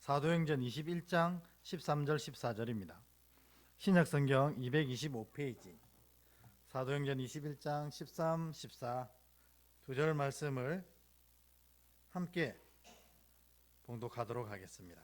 사도행전 21장 13절 14절입니다. 신약성경 225페이지 사도행전 21장 13, 14 두 절 말씀을 함께 봉독하도록 하겠습니다.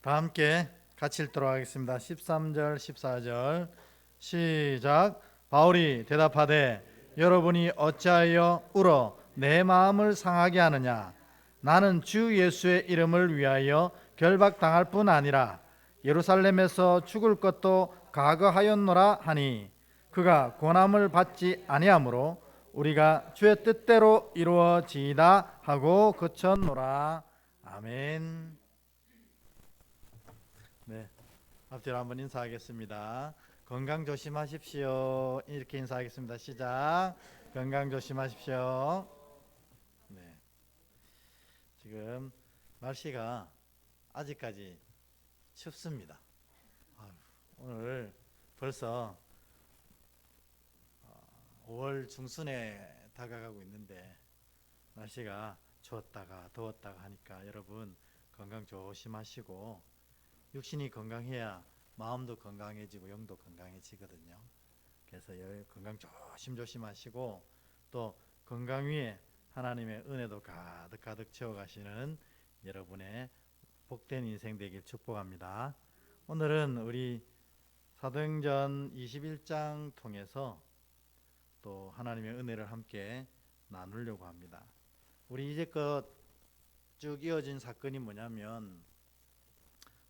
다 함께 같이 읽도록 하겠습니다. 13절 14절 시작. 바울이 대답하되 여러분이 어찌하여 울어 내 마음을 상하게 하느냐. 나는 주 예수의 이름을 위하여 결박당할 뿐 아니라 예루살렘에서 죽을 것도 각오하였노라 하니 그가 고난을 받지 아니하므로 우리가 주의 뜻대로 이루어지이다 하고 그쳤노라. 아멘. 네, 앞뒤로 한번 인사하겠습니다. 건강 조심하십시오. 이렇게 인사하겠습니다. 시작. 건강 조심하십시오. 네, 지금 날씨가 아직까지 춥습니다. 오늘 벌써 5월 중순에 다가가고 있는데 날씨가 추웠다가 더웠다가 하니까 여러분 건강 조심하시고, 육신이 건강해야 마음도 건강해지고 영도 건강해지거든요. 그래서 건강 조심하시고 또 건강 위에 하나님의 은혜도 가득 채워가시는 여러분의 복된 인생 되길 축복합니다. 오늘은 우리 사도행전 21장 통해서 또 하나님의 은혜를 함께 나누려고 합니다. 우리 이제껏 쭉 이어진 사건이 뭐냐면,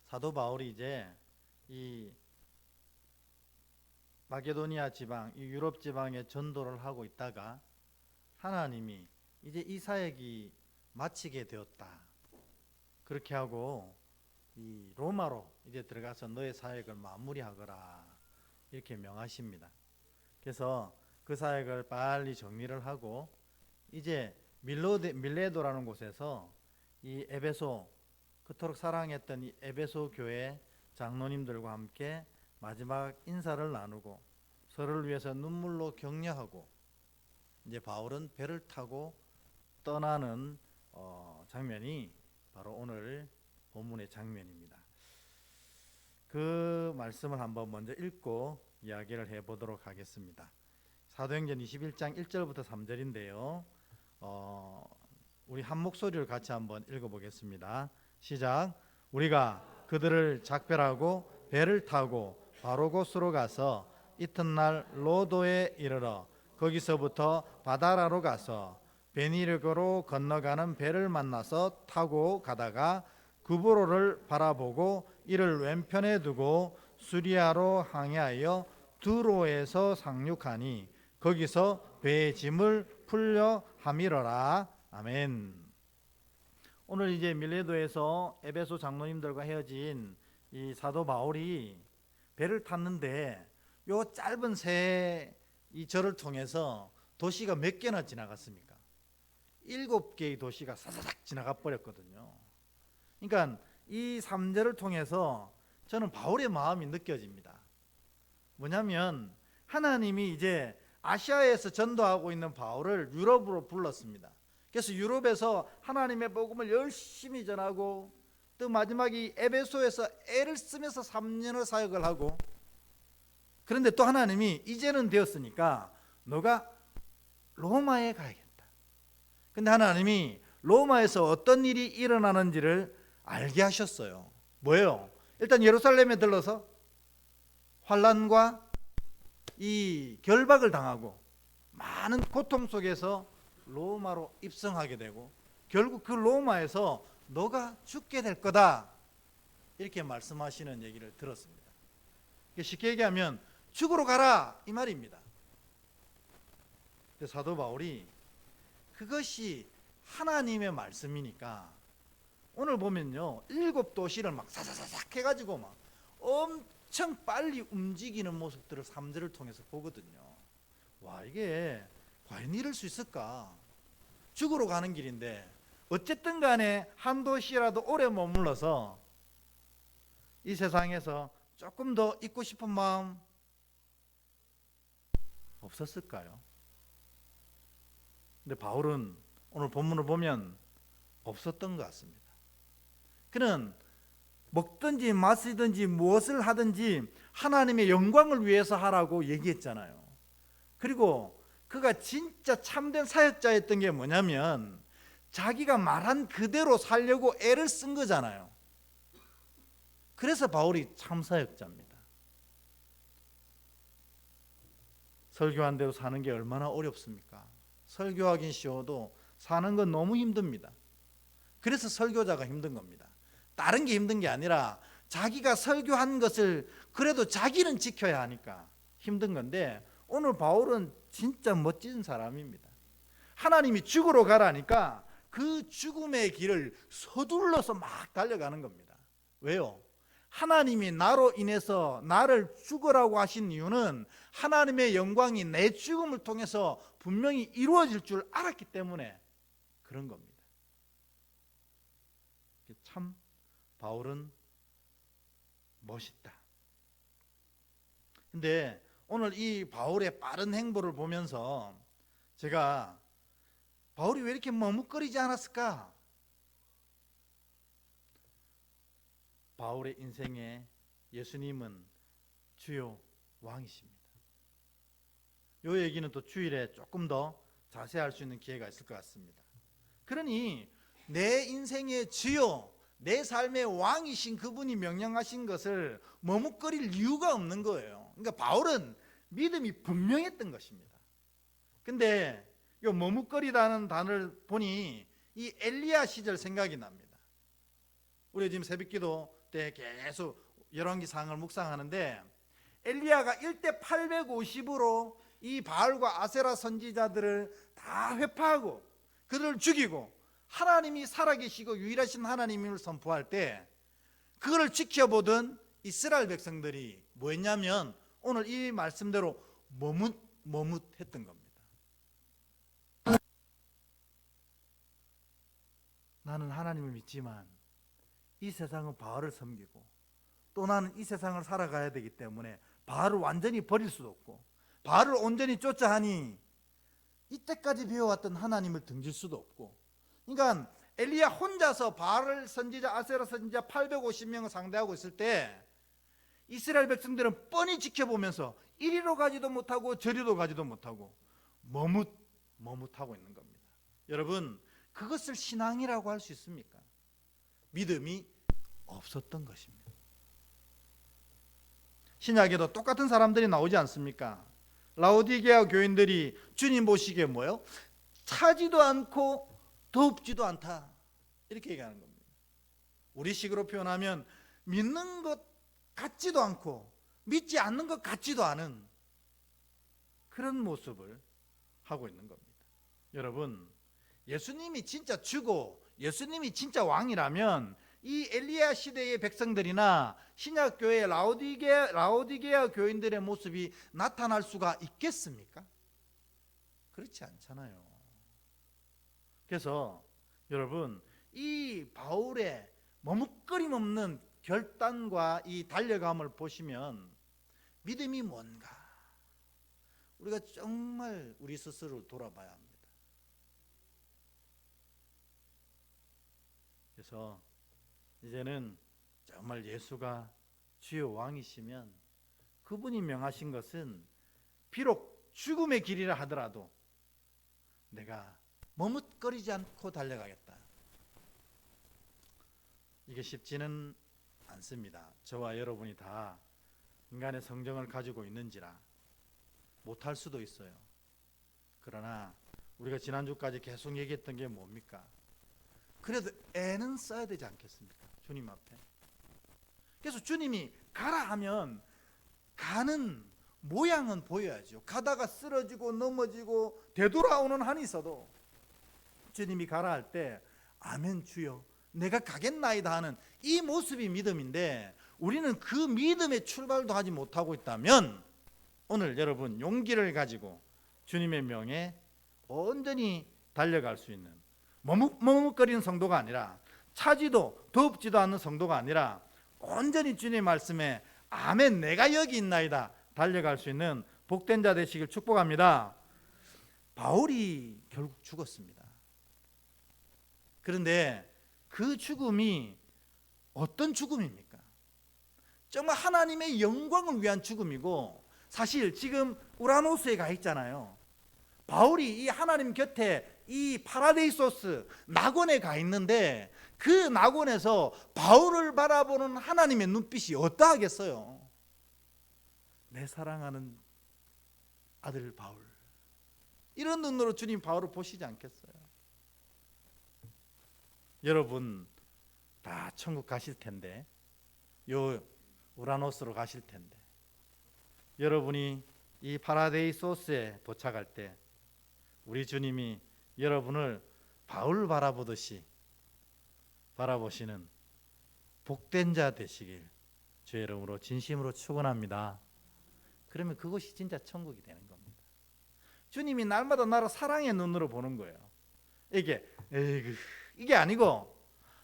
사도 바울이 이제 이 마게도니아 지방, 이 유럽 지방에 전도를 하고 있다가 하나님이 이제 이 사역이 마치게 되었다. 그렇게 하고 이 로마로 이제 들어가서 너의 사역을 마무리하거라 이렇게 명하십니다. 그래서 그 사역을 빨리 정리를 하고 이제 밀레도라는 곳에서 이 에베소, 그토록 사랑했던 이 에베소 교회 장로님들과 함께 마지막 인사를 나누고 서로를 위해서 눈물로 격려하고 이제 바울은 배를 타고 떠나는 장면이 바로 오늘 본문의 장면입니다. 그 말씀을 한번 먼저 읽고 이야기를 해보도록 하겠습니다. 사도행전 21장 1절부터 3절인데요. 우리 한 목소리를 같이 한번 읽어보겠습니다. 시작. 우리가 그들을 작별하고 배를 타고 바로 곳으로 가서 이튿날 로도에 이르러 거기서부터 바다라로 가서 베니르고로 건너가는 배를 만나서 타고 가다가 구브로를 바라보고 이를 왼편에 두고 수리아로 항해하여 두로에서 상륙하니 거기서 배의 짐을 풀려 함이러라. 아멘. 오늘 이제 밀레도에서 에베소 장로님들과 헤어진 이 사도 바울이 배를 탔는데 요 짧은 이 절을 통해서 도시가 몇 개나 지나갔습니까? 7개의 도시가 사사삭 지나가 버렸거든요. 그러니까 이 3절을 통해서 저는 바울의 마음이 느껴집니다. 뭐냐면 하나님이 이제 아시아에서 전도하고 있는 바울을 유럽으로 불렀습니다. 그래서 유럽에서 하나님의 복음을 열심히 전하고 또 마지막에 에베소에서 애를 쓰면서 3년을 사역을 하고, 그런데 또 하나님이 이제는 되었으니까 너가 로마에 가야겠다. 근데 하나님이 로마에서 어떤 일이 일어나는지를 알게 하셨어요. 뭐예요? 일단 예루살렘에 들러서 환난과 이 결박을 당하고 많은 고통 속에서 로마로 입성하게 되고 결국 그 로마에서 너가 죽게 될 거다 이렇게 말씀하시는 얘기를 들었습니다. 쉽게 얘기하면 죽으러 가라 이 말입니다. 사도 바울이 그것이 하나님의 말씀이니까 오늘 보면요 7도시를 막 사사사삭 해가지고 막 엄청 빨리 움직이는 모습들을 3절을 통해서 보거든요. 와, 이게 과연 이럴 수 있을까? 죽으러 가는 길인데 어쨌든 간에 한 도시라도 오래 머물러서 이 세상에서 조금 더 있고 싶은 마음 없었을까요? 근데 바울은 오늘 본문을 보면 없었던 것 같습니다. 그는 먹든지 마시든지 무엇을 하든지 하나님의 영광을 위해서 하라고 얘기했잖아요. 그리고 그가 진짜 참된 사역자였던 게 뭐냐면 자기가 말한 그대로 살려고 애를 쓴 거잖아요. 그래서 바울이 참 사역자입니다. 설교한 대로 사는 게 얼마나 어렵습니까? 설교하긴 쉬워도 사는 건 너무 힘듭니다. 그래서 설교자가 힘든 겁니다. 다른 게 힘든 게 아니라 자기가 설교한 것을 그래도 자기는 지켜야 하니까 힘든 건데, 오늘 바울은 진짜 멋진 사람입니다. 하나님이 죽으러 가라니까 그 죽음의 길을 서둘러서 막 달려가는 겁니다. 왜요? 하나님이 나로 인해서 나를 죽으라고 하신 이유는 하나님의 영광이 내 죽음을 통해서 분명히 이루어질 줄 알았기 때문에 그런 겁니다. 참 바울은 멋있다. 근데 오늘 이 바울의 빠른 행보를 보면서 제가 바울이 왜 이렇게 머뭇거리지 않았을까? 바울의 인생에 예수님은 주요 왕이십니다. 이 얘기는 또 주일에 조금 더 자세히 할 수 있는 기회가 있을 것 같습니다. 그러니 내 인생의 주요, 내 삶의 왕이신 그분이 명령하신 것을 머뭇거릴 이유가 없는 거예요. 그러니까 바울은 믿음이 분명했던 것입니다. 근데 이 머뭇거리다는 단어를 보니 이 엘리야 시절 생각이 납니다. 우리 지금 새벽기도 때 계속 열왕기상을 묵상하는데 엘리야가 1대 850으로 이 바알과 아세라 선지자들을 다 회파하고 그들을 죽이고 하나님이 살아계시고 유일하신 하나님을 선포할 때 그거를 지켜보던 이스라엘 백성들이 뭐 했냐면 오늘 이 말씀대로 머뭇했던 겁니다. 나는 하나님을 믿지만 이 세상은 바알을 섬기고 또 나는 이 세상을 살아가야 되기 때문에 바알을 완전히 버릴 수도 없고 바알을 온전히 쫓아 하니 이때까지 배워왔던 하나님을 등질 수도 없고, 그러니까 엘리야 혼자서 바알 선지자 아세라 선지자 850명을 상대하고 있을 때 이스라엘 백성들은 뻔히 지켜보면서 이리로 가지도 못하고 저리로 가지도 못하고 머뭇하고 있는 겁니다. 여러분, 그것을 신앙이라고 할 수 있습니까? 믿음이 없었던 것입니다. 신약에도 똑같은 사람들이 나오지 않습니까? 라오디게아 교인들이 주님 보시기에 뭐요? 차지도 않고 덥지도 않다, 이렇게 얘기하는 겁니다. 우리식으로 표현하면 믿는 것 같지도 않고 믿지 않는 것 같지도 않은 그런 모습을 하고 있는 겁니다. 여러분, 예수님이 진짜 주고 예수님이 진짜 왕이라면 이 엘리야 시대의 백성들이나 신약교회 라오디게아 교인들의 모습이 나타날 수가 있겠습니까? 그렇지 않잖아요. 그래서 여러분, 이 바울의 머뭇거림 없는 결단과 이 달려감을 보시면 믿음이 뭔가 우리가 정말 우리 스스로를 돌아봐야 합니다. 그래서 이제는 정말 예수가 주요 왕이시면 그분이 명하신 것은 비록 죽음의 길이라 하더라도 내가 머뭇거리지 않고 달려가겠다. 이게 쉽지는 않습니다. 저와 여러분이 다 인간의 성정을 가지고 있는지라 못할 수도 있어요. 그러나 우리가 지난주까지 계속 얘기했던 게 뭡니까? 그래도 애는 써야 되지 않겠습니까? 주님 앞에. 그래서 주님이 가라 하면 가는 모양은 보여야죠. 가다가 쓰러지고 넘어지고 되돌아오는 한이 있어도 주님이 가라 할 때 아멘 주여 내가 가겠나이다 하는 이 모습이 믿음인데, 우리는 그 믿음의 출발도 하지 못하고 있다면 오늘 여러분 용기를 가지고 주님의 명에 온전히 달려갈 수 있는, 머뭇거리는 성도가 아니라 차지도 덥지도 않는 성도가 아니라 온전히 주님의 말씀에 아멘 내가 여기 있나이다 달려갈 수 있는 복된 자 되시길 축복합니다. 바울이 결국 죽었습니다. 그런데 그 죽음이 어떤 죽음입니까? 정말 하나님의 영광을 위한 죽음이고, 사실 지금 우라노스에 가 있잖아요. 바울이 이 하나님 곁에 이 파라데이소스 낙원에 가 있는데, 그 낙원에서 바울을 바라보는 하나님의 눈빛이 어떠하겠어요? 내 사랑하는 아들 바울, 이런 눈으로 주님 바울을 보시지 않겠어요? 여러분 다 천국 가실 텐데, 요 우라노스로 가실 텐데, 여러분이 이 파라데이소스에 도착할 때 우리 주님이 여러분을 바울 바라보듯이 바라보시는 복된 자 되시길 주의 이름으로 진심으로 축원합니다. 그러면 그것이 진짜 천국이 되는 겁니다. 주님이 날마다 나를 사랑의 눈으로 보는 거예요. 이게 아니고,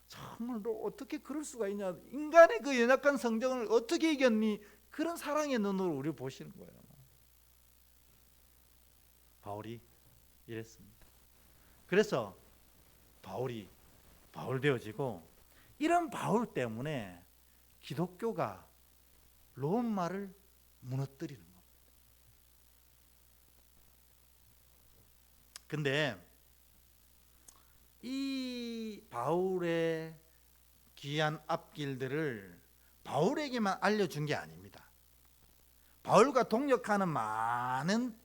정말 너 어떻게 그럴 수가 있냐, 인간의 그 연약한 성정을 어떻게 이겼니, 그런 사랑의 눈으로 우리를 보시는 거예요. 바울이 이랬습니다. 그래서 바울이 바울 되어지고, 이런 바울 때문에 기독교가 로마를 무너뜨리는 겁니다. 근데 이 바울의 귀한 앞길들을 바울에게만 알려준 게 아닙니다. 바울과 동역하는 많은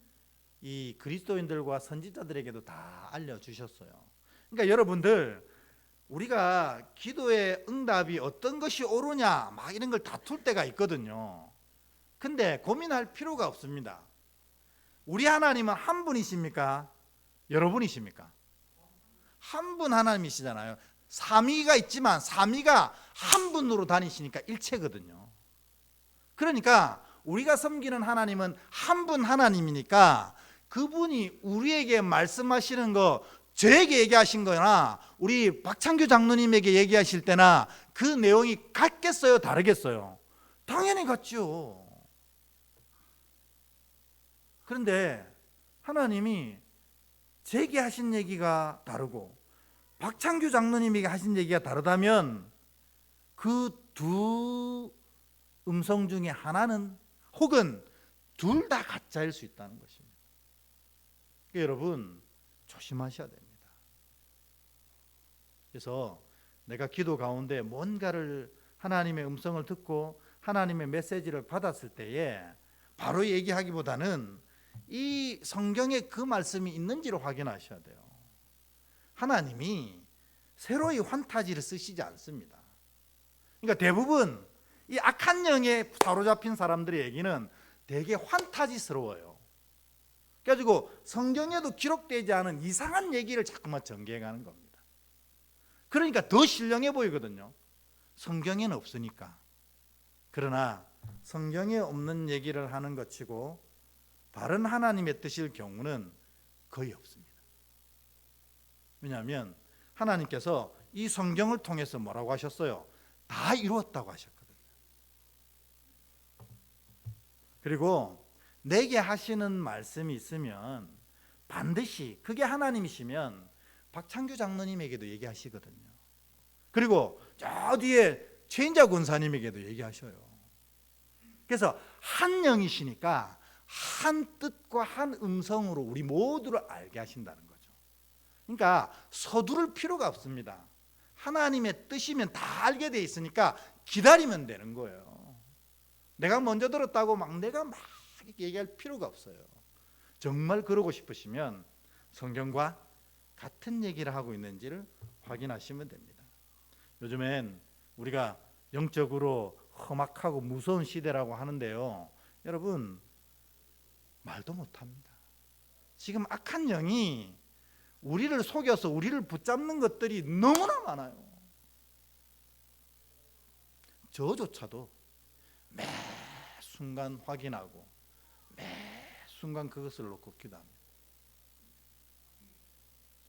이 그리스도인들과 선지자들에게도 다 알려주셨어요. 그러니까 여러분들, 우리가 기도의 응답이 어떤 것이 옳으냐 막 이런 걸 다툴 때가 있거든요. 근데 고민할 필요가 없습니다. 우리 하나님은 한 분이십니까? 여러분이십니까? 한 분 하나님이시잖아요. 삼위가 있지만 삼위가 한 분으로 다니시니까 일체거든요. 그러니까 우리가 섬기는 하나님은 한 분 하나님이니까, 그분이 우리에게 말씀하시는 거, 저에게 얘기하신 거나 우리 박창규 장로님에게 얘기하실 때나 그 내용이 같겠어요, 다르겠어요? 당연히 같죠. 그런데 하나님이 제게 하신 얘기가 다르고 박창규 장로님에게 하신 얘기가 다르다면, 그 두 음성 중에 하나는, 혹은 둘 다 가짜일 수 있다는 것입니다. 그러니까 여러분 조심하셔야 됩니다. 그래서 내가 기도 가운데 뭔가를, 하나님의 음성을 듣고 하나님의 메시지를 받았을 때에 바로 얘기하기보다는 이 성경에 그 말씀이 있는지를 확인하셔야 돼요. 하나님이 새로이 환타지를 쓰시지 않습니다. 그러니까 대부분 이 악한 영에 사로잡힌 사람들의 얘기는 되게 환타지스러워요. 그래가지고 성경에도 기록되지 않은 이상한 얘기를 자꾸만 전개해가는 겁니다. 그러니까 더 신령해 보이거든요. 성경에는 없으니까. 그러나 성경에 없는 얘기를 하는 것이고 바른 하나님의 뜻일 경우는 거의 없습니다. 왜냐하면 하나님께서 이 성경을 통해서 뭐라고 하셨어요? 다 이루었다고 하셨거든요. 그리고 내게 하시는 말씀이 있으면 반드시 그게 하나님이시면 박창규 장로님에게도 얘기하시거든요. 그리고 저 뒤에 최인자 권사님에게도 얘기하셔요. 그래서 한 영이시니까 한 뜻과 한 음성으로 우리 모두를 알게 하신다는 거죠. 그러니까 서두를 필요가 없습니다. 하나님의 뜻이면 다 알게 돼 있으니까 기다리면 되는 거예요. 내가 먼저 들었다고 내가 막 얘기할 필요가 없어요. 정말 그러고 싶으시면 성경과 같은 얘기를 하고 있는지를 확인하시면 됩니다. 요즘엔 우리가 영적으로 험악하고 무서운 시대라고 하는데요, 여러분 말도 못합니다. 지금 악한 영이 우리를 속여서 우리를 붙잡는 것들이 너무나 많아요. 저조차도 매 순간 확인하고 매 순간 그것을 놓고 기도합니다.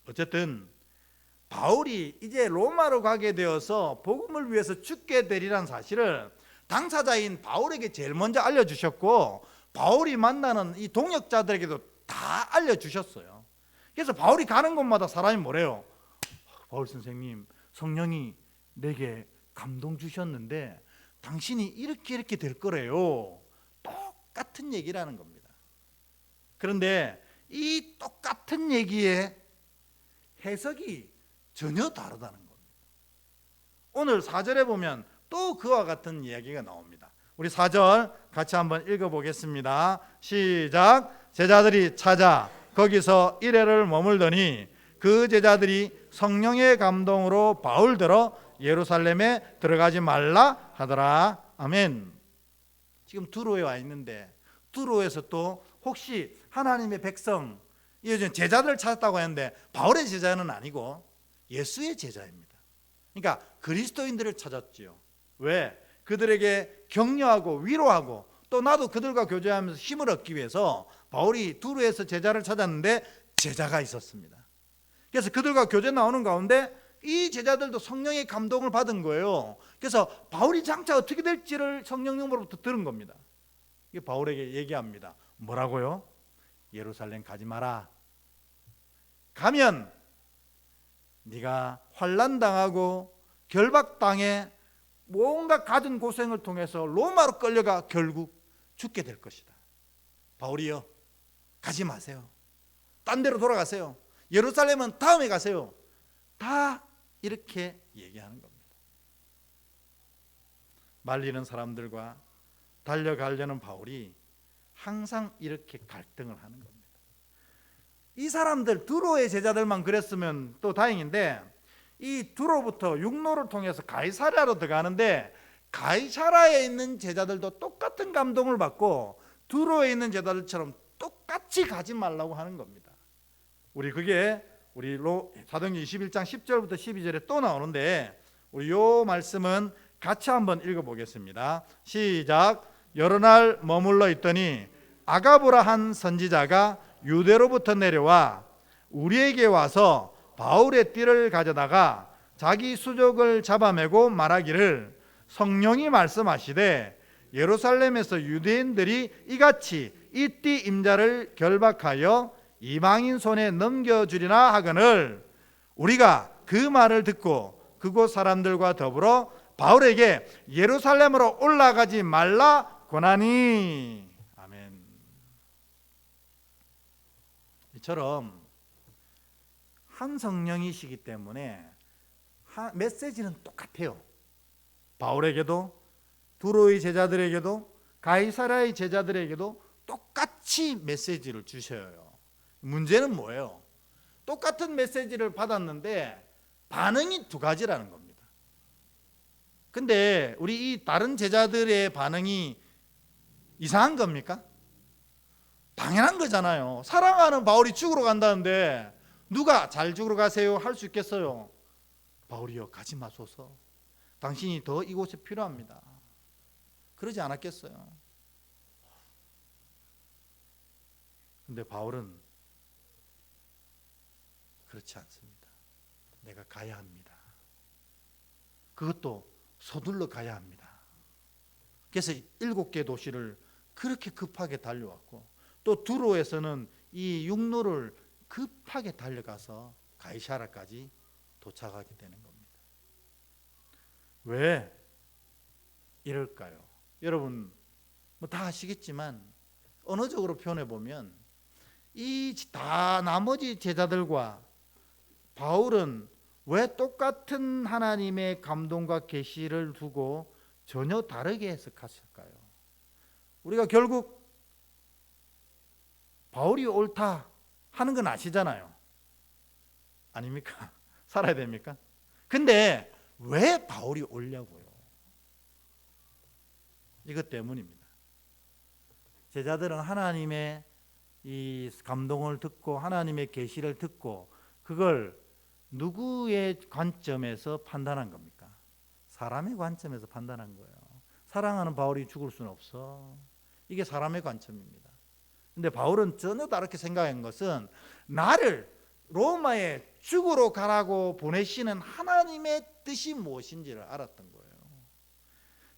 어쨌든 바울이 이제 로마로 가게 되어서 복음을 위해서 죽게 되리란 사실을 당사자인 바울에게 제일 먼저 알려주셨고, 바울이 만나는 이 동역자들에게도 다 알려주셨어요. 그래서 바울이 가는 곳마다 사람이 뭐래요? 바울 선생님, 성령이 내게 감동 주셨는데 당신이 이렇게 될 거래요. 똑같은 얘기라는 겁니다. 그런데 이 똑같은 얘기의 해석이 전혀 다르다는 겁니다. 오늘 4절에 보면 또 그와 같은 이야기가 나옵니다. 우리 4절 같이 한번 읽어보겠습니다. 시작. 제자들이 찾아 거기서 이레를 머물더니 그 제자들이 성령의 감동으로 바울더러 예루살렘에 들어가지 말라 하더라. 아멘. 지금 두로에 와 있는데 두로에서 또 혹시 하나님의 백성, 요즘 제자들을 찾았다고 하는데 바울의 제자는 아니고 예수의 제자입니다. 그러니까 그리스도인들을 찾았지요. 왜? 그들에게 격려하고 위로하고 또 나도 그들과 교제하면서 힘을 얻기 위해서 바울이 두로에서 제자를 찾았는데 제자가 있었습니다. 그래서 그들과 교제 나오는 가운데 이 제자들도 성령의 감동을 받은 거예요. 그래서 바울이 장차 어떻게 될지를 성령님으로부터 들은 겁니다. 이게 바울에게 얘기합니다. 뭐라고요? 예루살렘 가지 마라. 가면 네가 환난당하고 결박당해 뭔가 가진 고생을 통해서 로마로 끌려가 결국 죽게 될 것이다. 바울이요, 가지 마세요. 딴 데로 돌아가세요. 예루살렘은 다음에 가세요. 다 이렇게 얘기하는 겁니다. 말리는 사람들과 달려가려는 바울이 항상 이렇게 갈등을 하는 겁니다. 이 사람들 두로의 제자들만 그랬으면 또 다행인데 이 두로부터 육로를 통해서 가이사랴로 들어가는데 가이사랴에 있는 제자들도 똑같은 감동을 받고 두로에 있는 제자들처럼 똑같이 가지 말라고 하는 겁니다. 그게 우리 사도행전 21장 10절부터 12절에 또 나오는데 우리 요 말씀은 같이 한번 읽어보겠습니다. 시작. 여러 날 머물러 있더니 아가보라 한 선지자가 유대로부터 내려와 우리에게 와서 바울의 띠를 가져다가 자기 수족을 잡아매고 말하기를 성령이 말씀하시되 예루살렘에서 유대인들이 이같이 이 띠 임자를 결박하여 이방인 손에 넘겨주리나 하거늘 우리가 그 말을 듣고 그곳 사람들과 더불어 바울에게 예루살렘으로 올라가지 말라 권하니. 아멘. 이처럼 한 성령이시기 때문에 메시지는 똑같아요. 바울에게도 두로의 제자들에게도 가이사랴의 제자들에게도 똑같이 메시지를 주셔요. 문제는 뭐예요? 똑같은 메시지를 받았는데 반응이 두 가지라는 겁니다. 근데 우리 이 다른 제자들의 반응이 이상한 겁니까? 당연한 거잖아요. 사랑하는 바울이 죽으러 간다는데 누가 잘 죽으러 가세요 할 수 있겠어요? 바울이여 가지 마소서. 당신이 더 이곳에 필요합니다. 그러지 않았겠어요? 근데 바울은 그렇지 않습니다. 내가 가야 합니다. 그것도 서둘러 가야 합니다. 그래서 7개 도시를 그렇게 급하게 달려왔고 또 두로에서는 이 육로를 급하게 달려가서 가이사랴까지 도착하게 되는 겁니다. 왜 이럴까요? 여러분 다 아시겠지만 언어적으로 표현해 보면 이 다 나머지 제자들과 바울은 왜 똑같은 하나님의 감동과 계시를 두고 전혀 다르게 해석하실까요? 우리가 결국 바울이 옳다 하는 건 아시잖아요. 아닙니까? 살아야 됩니까? 근데 왜 바울이 옳냐고요? 이것 때문입니다. 제자들은 하나님의 이 감동을 듣고 하나님의 계시를 듣고 그걸 누구의 관점에서 판단한 겁니까? 사람의 관점에서 판단한 거예요. 사랑하는 바울이 죽을 수는 없어. 이게 사람의 관점입니다. 근데 바울은 전혀 다르게 생각한 것은 나를 로마에 죽으러 가라고 보내시는 하나님의 뜻이 무엇인지를 알았던 거예요.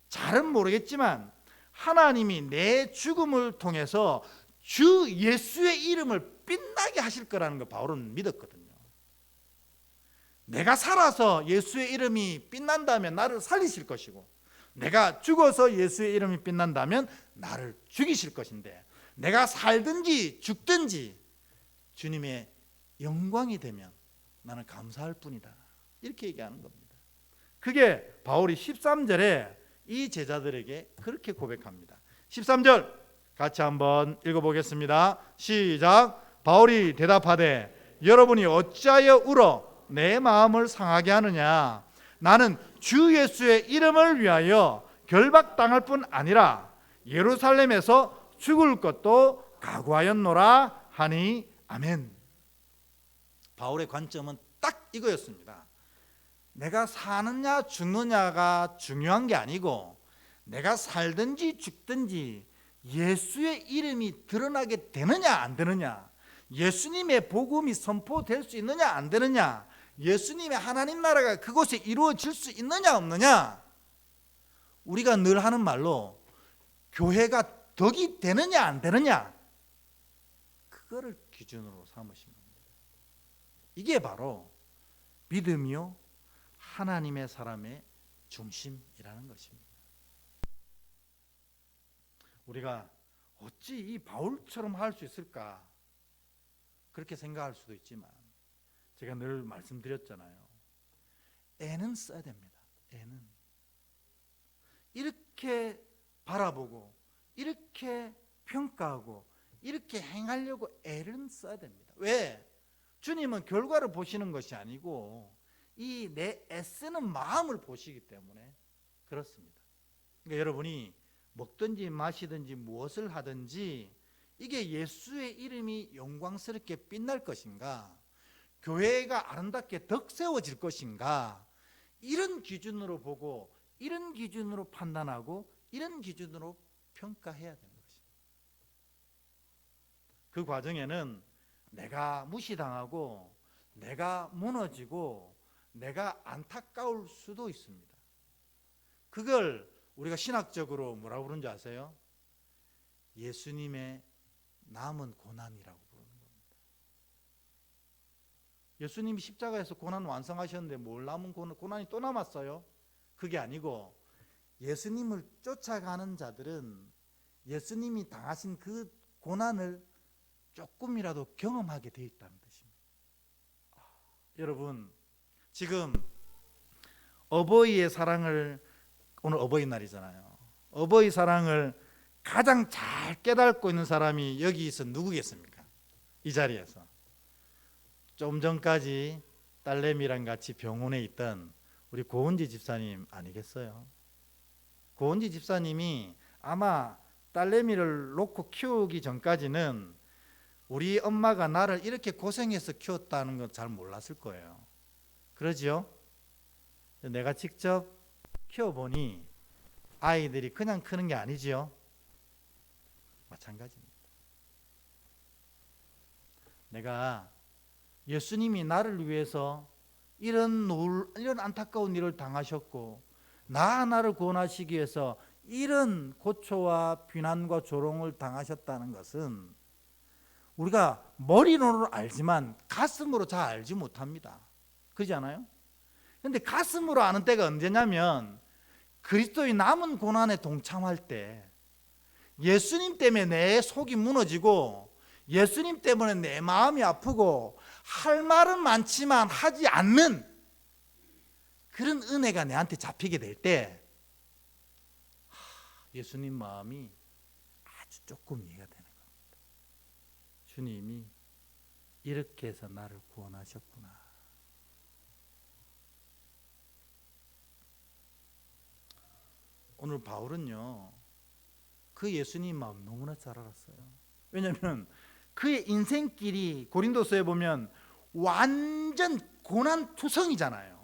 잘은 모르겠지만 하나님이 내 죽음을 통해서 주 예수의 이름을 빛나게 하실 거라는 걸 바울은 믿었거든요. 내가 살아서 예수의 이름이 빛난다면 나를 살리실 것이고, 내가 죽어서 예수의 이름이 빛난다면 나를 죽이실 것인데, 내가 살든지 죽든지 주님의 영광이 되면 나는 감사할 뿐이다, 이렇게 얘기하는 겁니다. 그게 바울이 13절에 이 제자들에게 그렇게 고백합니다. 13절 같이 한번 읽어보겠습니다. 시작. 바울이 대답하되 여러분이 어찌하여 울어 내 마음을 상하게 하느냐. 나는 주 예수의 이름을 위하여 결박당할 뿐 아니라 예루살렘에서 죽을 것도 각오하였노라 하니 아멘. 바울의 관점은 딱 이거였습니다. 내가 사느냐 죽느냐가 중요한 게 아니고, 내가 살든지 죽든지 예수의 이름이 드러나게 되느냐 안 되느냐, 예수님의 복음이 선포될 수 있느냐 안 되느냐, 예수님의 하나님 나라가 그곳에 이루어질 수 있느냐 없느냐, 우리가 늘 하는 말로 교회가 덕이 되느냐 안 되느냐, 그거를 기준으로 삼으신 겁니다. 이게 바로 믿음이요 하나님의 사람의 중심이라는 것입니다. 우리가 어찌 이 바울처럼 할 수 있을까 그렇게 생각할 수도 있지만, 제가 늘 말씀드렸잖아요. 애는 써야 됩니다. 애는 이렇게 바라보고 이렇게 평가하고 이렇게 행하려고 애를 써야 됩니다. 왜? 주님은 결과를 보시는 것이 아니고 이 내 애쓰는 마음을 보시기 때문에 그렇습니다. 그러니까 여러분이 먹든지 마시든지 무엇을 하든지 이게 예수의 이름이 영광스럽게 빛날 것인가, 교회가 아름답게 덕세워질 것인가, 이런 기준으로 보고 이런 기준으로 판단하고 이런 기준으로 평가해야 되는 것입니다. 그 과정에는 내가 무시당하고 내가 무너지고 내가 안타까울 수도 있습니다. 그걸 우리가 신학적으로 뭐라고 부르는지 아세요? 예수님의 남은 고난이라고 부르는 겁니다. 예수님이 십자가에서 고난 완성하셨는데 뭘 남은 고난이 또 남았어요? 그게 아니고, 예수님을 쫓아가는 자들은 예수님이 당하신 그 고난을 조금이라도 경험하게 되어 있다는 뜻입니다. 여러분, 지금 어버이의 사랑을, 오늘 어버이날이잖아요. 어버이 사랑을 가장 잘 깨닫고 있는 사람이 여기서 누구겠습니까? 이 자리에서 좀 전까지 딸내미랑 같이 병원에 있던 우리 고은지 집사님 아니겠어요? 고은지 집사님이 아마 딸내미를 놓고 키우기 전까지는 우리 엄마가 나를 이렇게 고생해서 키웠다는 건 잘 몰랐을 거예요. 그러지요? 내가 직접 키워보니 아이들이 그냥 크는 게 아니지요? 마찬가지입니다. 내가 예수님이 나를 위해서 이런 안타까운 일을 당하셨고, 나 하나를 구원하시기 위해서 이런 고초와 비난과 조롱을 당하셨다는 것은 우리가 머리로는 알지만 가슴으로 잘 알지 못합니다. 그렇지 않아요? 그런데 가슴으로 아는 때가 언제냐면 그리스도의 남은 고난에 동참할 때, 예수님 때문에 내 속이 무너지고 예수님 때문에 내 마음이 아프고 할 말은 많지만 하지 않는 그런 은혜가 내한테 잡히게 될 때 예수님 마음이 아주 조금 이해가 되는 겁니다. 주님이 이렇게 해서 나를 구원하셨구나. 오늘 바울은요, 그 예수님 마음 너무나 잘 알았어요. 왜냐하면 그의 인생길이 고린도서에 보면 완전 고난투성이잖아요.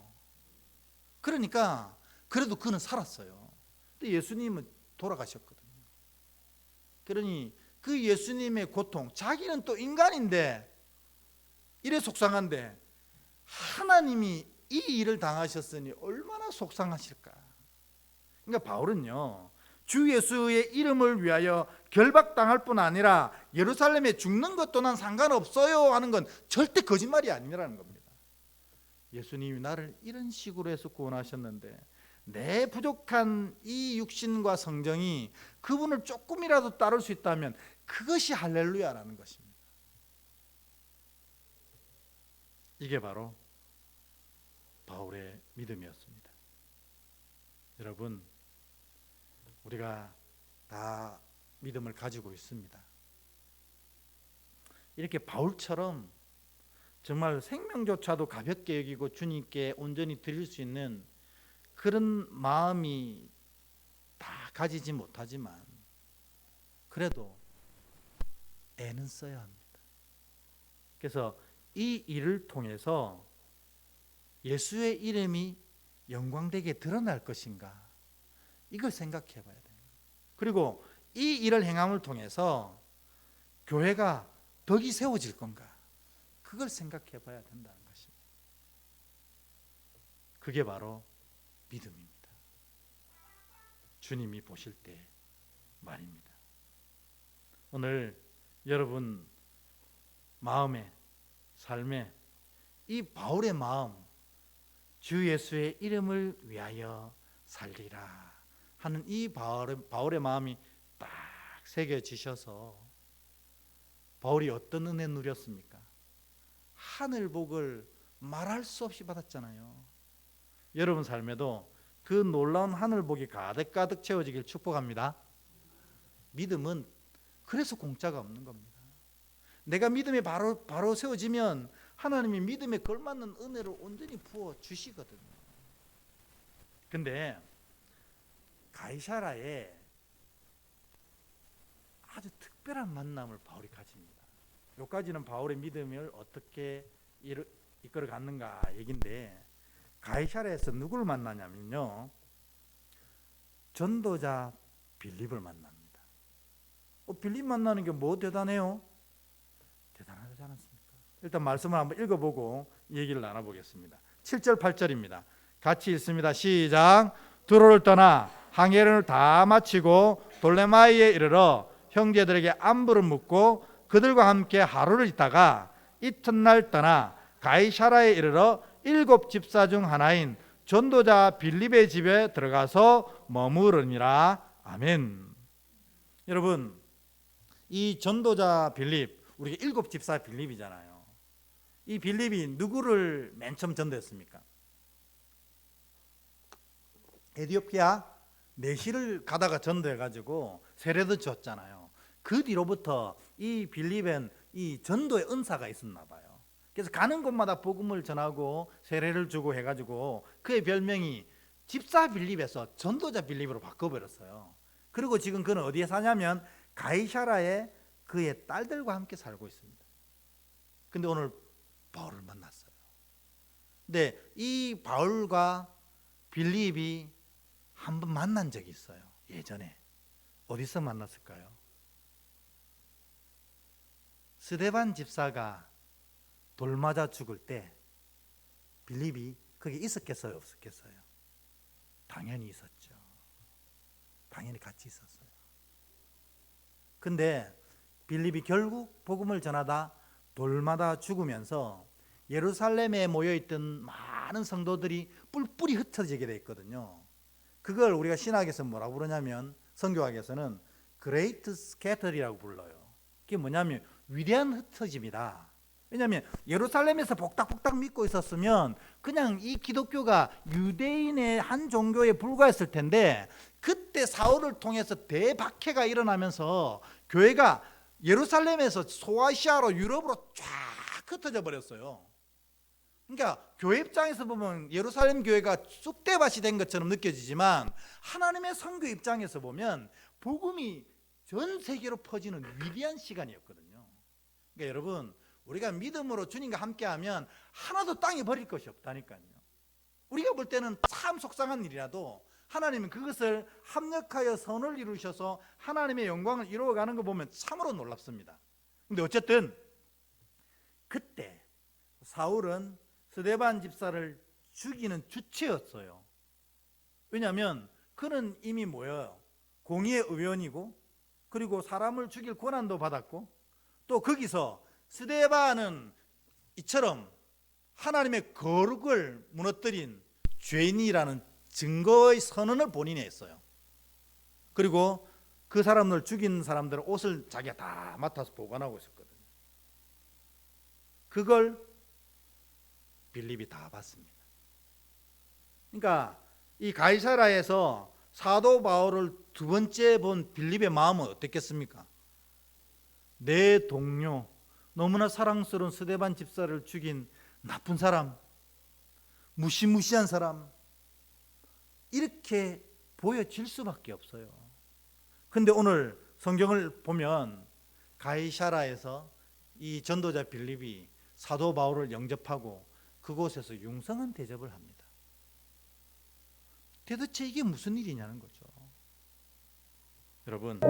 그러니까 그래도 그는 살았어요. 근데 예수님은 돌아가셨거든요. 그러니 그 예수님의 고통, 자기는 또 인간인데 이래 속상한데 하나님이 이 일을 당하셨으니 얼마나 속상하실까. 그러니까 바울은요, 주 예수의 이름을 위하여 결박당할 뿐 아니라 예루살렘에 죽는 것도 난 상관없어요 하는 건 절대 거짓말이 아니라는 겁니다. 예수님이 나를 이런 식으로 해서 구원하셨는데 내 부족한 이 육신과 성정이 그분을 조금이라도 따를 수 있다면 그것이 할렐루야라는 것입니다. 이게 바로 바울의 믿음이었습니다. 여러분, 우리가 다 믿음을 가지고 있습니다. 이렇게 바울처럼 정말 생명조차도 가볍게 여기고 주님께 온전히 드릴 수 있는 그런 마음이 다 가지지 못하지만 그래도 애는 써야 합니다. 그래서 이 일을 통해서 예수의 이름이 영광되게 드러날 것인가, 이걸 생각해 봐야 돼요. 그리고 이 일을 행함을 통해서 교회가 덕이 세워질 건가, 그걸 생각해 봐야 된다는 것입니다. 그게 바로 믿음입니다. 주님이 보실 때 말입니다. 오늘 여러분 마음에, 삶에 이 바울의 마음, 주 예수의 이름을 위하여 살리라 하는 이 바울의 마음이 딱 새겨지셔서 바울이 어떤 은혜 누렸습니까? 하늘복을 말할 수 없이 받았잖아요. 여러분 삶에도 그 놀라운 하늘복이 가득가득 채워지길 축복합니다. 믿음은 그래서 공짜가 없는 겁니다. 내가 믿음에 바로 세워지면 하나님이 믿음에 걸맞는 은혜를 온전히 부어 주시거든요. 근데 가이사라에 아주 특별한 만남을 바울이 가집니다. 여기까지는 바울의 믿음을 어떻게 이끌어 갔는가 얘긴데, 가이사라에서 누구를 만나냐면요, 전도자 빌립을 만납니다. 빌립 만나는 게 뭐 대단해요? 대단하지 않습니까? 일단 말씀을 한번 읽어보고 얘기를 나눠보겠습니다. 7절 8절입니다. 같이 읽습니다. 시작. 두로를 떠나 항해를 다 마치고 돌레마이에 이르러 형제들에게 안부를 묻고 그들과 함께 하루를 있다가 이튿날 떠나 가이사라에 이르러 7 집사 중 하나인 전도자 빌립의 집에 들어가서 머무르니라. 아멘. 여러분, 이 전도자 빌립, 우리가 7 집사 빌립이잖아요. 이 빌립이 누구를 맨 처음 전도했습니까? 에티오피아 내시를 가다가 전도해가지고 세례도 줬잖아요. 그 뒤로부터 이 빌립엔 이 전도의 은사가 있었나 봐요. 그래서 가는 곳마다 복음을 전하고 세례를 주고 해가지고 그의 별명이 집사 빌립에서 전도자 빌립으로 바꿔버렸어요. 그리고 지금 그는 어디에 사냐면 가이사라에 그의 딸들과 함께 살고 있습니다. 근데 오늘 바울을 만났어요. 근데 이 바울과 빌립이 한번 만난 적이 있어요. 예전에 어디서 만났을까요? 스데반 집사가 돌 맞아 죽을 때 빌립이 거기 있었겠어요, 없었겠어요? 당연히 있었죠. 당연히 같이 있었어요. 근데 빌립이 결국 복음을 전하다 돌마다 죽으면서 예루살렘에 모여있던 많은 성도들이 뿔뿔이 흩어지게 돼 있거든요. 그걸 우리가 신학에서 뭐라고 부르냐면, 성교학에서는 그레이트 스캐터리라고 불러요. 그게 뭐냐면 위대한 흩어짐이다. 왜냐하면 예루살렘에서 복닥복닥 믿고 있었으면 그냥 이 기독교가 유대인의 한 종교에 불과했을 텐데, 그때 사울을 통해서 대박해가 일어나면서 교회가 예루살렘에서 소아시아로 유럽으로 쫙 흩어져 버렸어요. 그러니까 교회 입장에서 보면 예루살렘 교회가 쑥대밭이 된 것처럼 느껴지지만 하나님의 선교 입장에서 보면 복음이 전 세계로 퍼지는 위대한 시간이었거든요. 그러니까 여러분, 우리가 믿음으로 주님과 함께하면 하나도 땅에 버릴 것이 없다니까요. 우리가 볼 때는 참 속상한 일이라도 하나님은 그것을 합력하여 선을 이루셔서 하나님의 영광을 이루어가는 거 보면 참으로 놀랍습니다. 근데 어쨌든 그때 사울은 스데반 집사를 죽이는 주체였어요. 왜냐하면 그는 이미 뭐예요? 공의의 의원이고 그리고 사람을 죽일 권한도 받았고 또 거기서 스데반은 이처럼 하나님의 거룩을 무너뜨린 죄인이라는 증거의 선언을 본인이 했어요. 그리고 그 사람을 죽인 사람들의 옷을 자기가 다 맡아서 보관하고 있었거든요. 그걸 빌립이 다 봤습니다. 그러니까 이 가이사라에서 사도 바울을 두 번째 본 빌립의 마음은 어땠겠습니까? 내 동료, 너무나 사랑스러운 스데반 집사를 죽인 나쁜 사람, 무시무시한 사람, 이렇게 보여질 수밖에 없어요. 근데 오늘 성경을 보면 가이사라에서 이 전도자 빌립이 사도 바울을 영접하고 그곳에서 융성한 대접을 합니다. 도대체 이게 무슨 일이냐는 거죠. 여러분,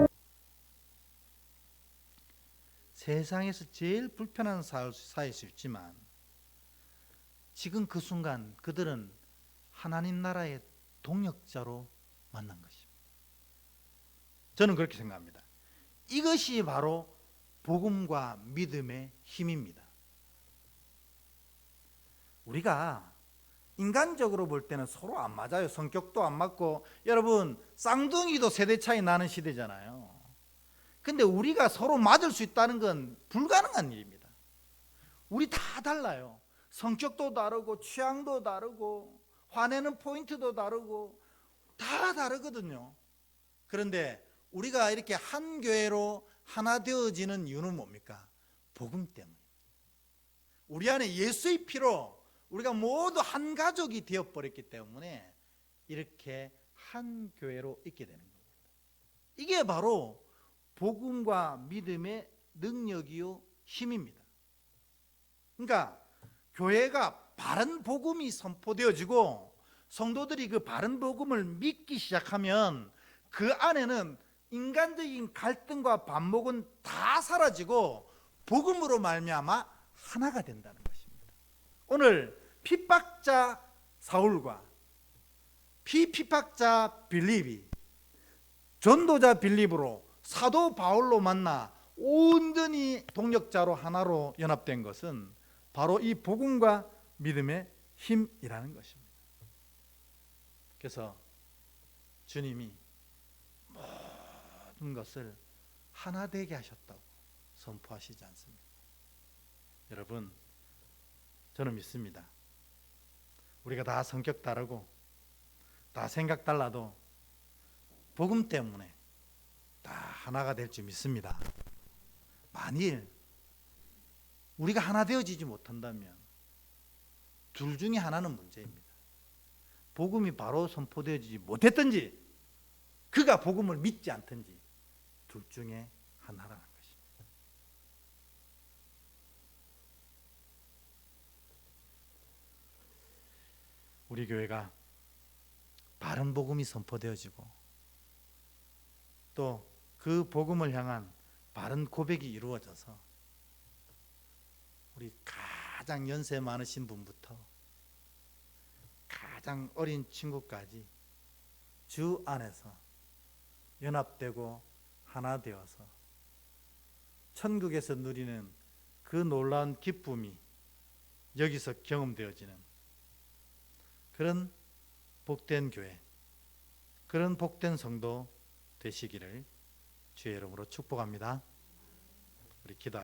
세상에서 제일 불편한 사일 수 있지만 지금 그 순간 그들은 하나님 나라의 동역자로 만난 것입니다. 저는 그렇게 생각합니다. 이것이 바로 복음과 믿음의 힘입니다. 우리가 인간적으로 볼 때는 서로 안 맞아요. 성격도 안 맞고, 여러분 쌍둥이도 세대 차이 나는 시대잖아요. 근데 우리가 서로 맞을 수 있다는 건 불가능한 일입니다. 우리 다 달라요. 성격도 다르고 취향도 다르고 화내는 포인트도 다르고 다 다르거든요. 그런데 우리가 이렇게 한 교회로 하나 되어지는 이유는 뭡니까? 복음 때문에. 우리 안에 예수의 피로 우리가 모두 한 가족이 되어버렸기 때문에 이렇게 한 교회로 있게 되는 겁니다. 이게 바로 복음과 믿음의 능력이요 힘입니다. 그러니까 교회가 바른 복음이 선포되어지고 성도들이 그 바른 복음을 믿기 시작하면 그 안에는 인간적인 갈등과 반목은 다 사라지고 복음으로 말미암아 하나가 된다는 것입니다. 오늘 핍박자 사울과 피핍박자 빌립이 전도자 빌립으로 사도 바울로 만나 온전히 동역자로 하나로 연합된 것은 바로 이 복음과 믿음의 힘이라는 것입니다. 그래서 주님이 모든 것을 하나 되게 하셨다고 선포하시지 않습니까? 여러분, 저는 믿습니다. 우리가 다 성격 다르고 다 생각 달라도 복음 때문에 다 하나가 될 줄 믿습니다. 만일 우리가 하나 되어지지 못한다면 둘 중에 하나는 문제입니다. 복음이 바로 선포되어지지 못했든지 그가 복음을 믿지 않든지 둘 중에 하나라는 것입니다. 우리 교회가 바른 복음이 선포되어지고 또 그 복음을 향한 바른 고백이 이루어져서 우리 가장 연세 많으신 분부터 가장 어린 친구까지 주 안에서 연합되고 하나 되어서 천국에서 누리는 그 놀라운 기쁨이 여기서 경험되어지는 그런 복된 교회, 그런 복된 성도 되시기를 주의 이름으로 축복합니다. 우리 기도.